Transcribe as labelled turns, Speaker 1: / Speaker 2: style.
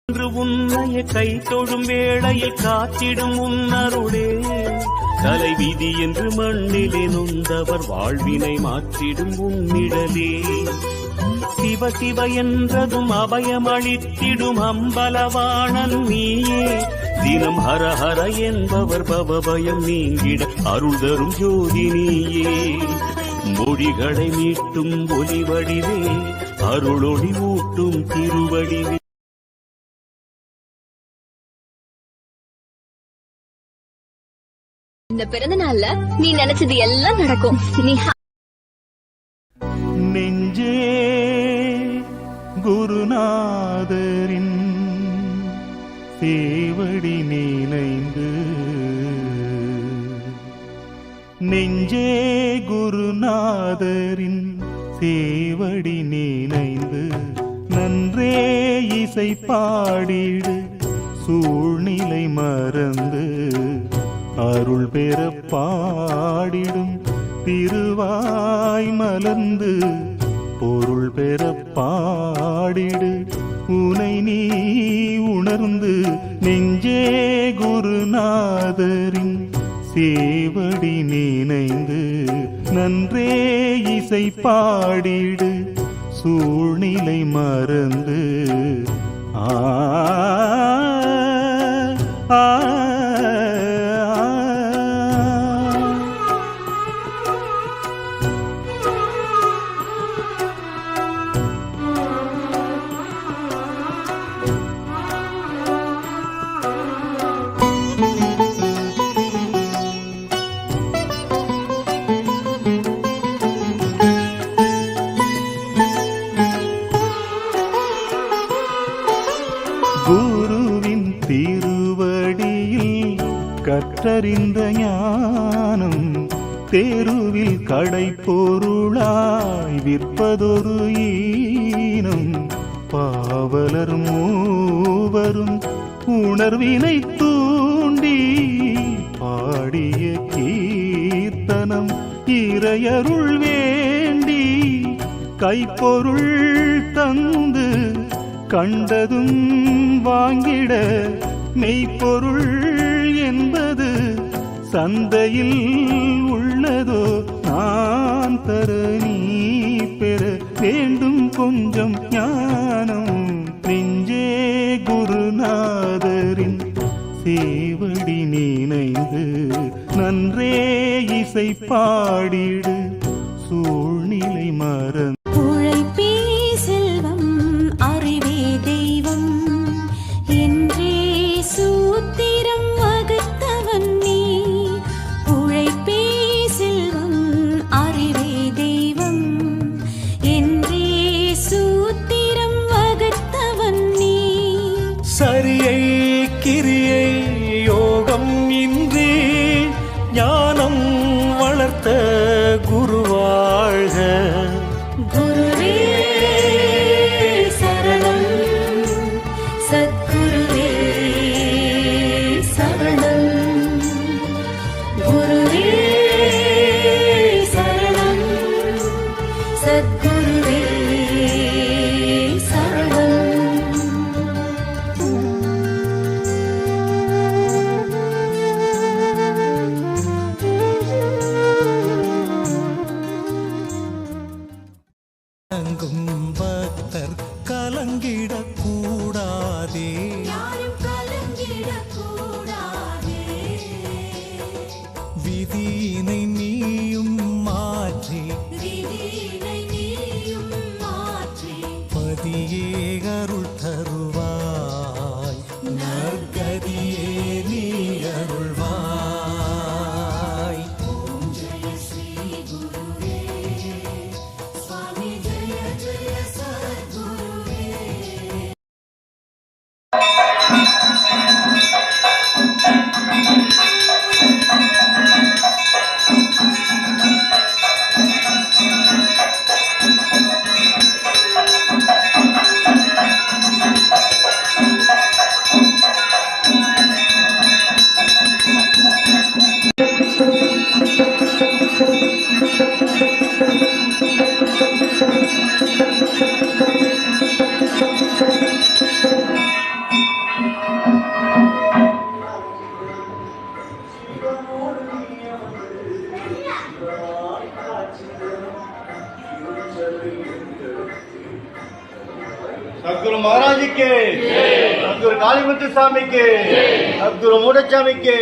Speaker 1: உன்னைய கை தொழும் வேளையில் காத்திடும் உன்னருளே தலைவிதி என்று மண்ணிலே நொந்தவர் வாழ்வினை மாற்றிடும் உன்னிடலே சிவ சிவ என்றதும் அபயமளித்திடும் அம்பலவாணன் நீயே தினம் ஹர ஹர என்பவர் பவபயம் நீங்கிட அருள் தரும் ஜோதி நீயே மொழிகளை மீட்டும் ஒலி வடிவே அருளொளி ஊட்டும் திருவடிவே.
Speaker 2: இந்த பிறந்த நாள்ல நீ நினைச்சது எல்லாம் நடக்கும். நீ
Speaker 3: நெஞ்சே குருநாதரின் சேவடி நினைந்து நெஞ்சே குருநாதரின் சேவடி நினைந்து நன்றே இசை பாடிடு சூழ்நிலை மறந்து அருள் பெற பாடிடும் திருவாய் மலர்ந்து பொருள் பெற பாடிடு உனை நீ உணர்ந்து நெஞ்சே குருநாதரின் சேவடி நினைந்து நன்றே இசை பாடிடு சூழ்நிலை மறந்து ஆ குருவின் திருவடியில் கற்றறிந்த ஞானம் தெருவில் கடை பொருளாய் விற்பதொரு ஈனம் பாவலர் மூவரும் உணர்வினை தூண்டி பாடிய கீர்த்தனம் இறையருள் வேண்டி கைப்பொருள் தந்து கண்டதும் வாங்கிட மெய்ப்பொருள் என்பது சந்தையில் உள்ளதோ நான் தர நீ பெற வேண்டும் கொஞ்சம் ஞானம் நெஞ்சே குருநாதரின் சேவடி நினைந்து நன்றே இசை பாடிடு சூழ்நிலை மறந்து
Speaker 1: சரியை கிரியை யோகம் இன்றி ஞானம் வளர்த்த குருவாழ்க.
Speaker 2: குருவே சரணம் சத்குருவே சரணம் குருவே சரணம் சத்குருவே சரணம்.
Speaker 4: பக்தர் கலங்கிடக் கூடாதே சத்குரு மகாராஜுக்கு, சத்குரு காளிமுத்து சாமிக்கு, சத்குரு மூடச்சாமிக்கு.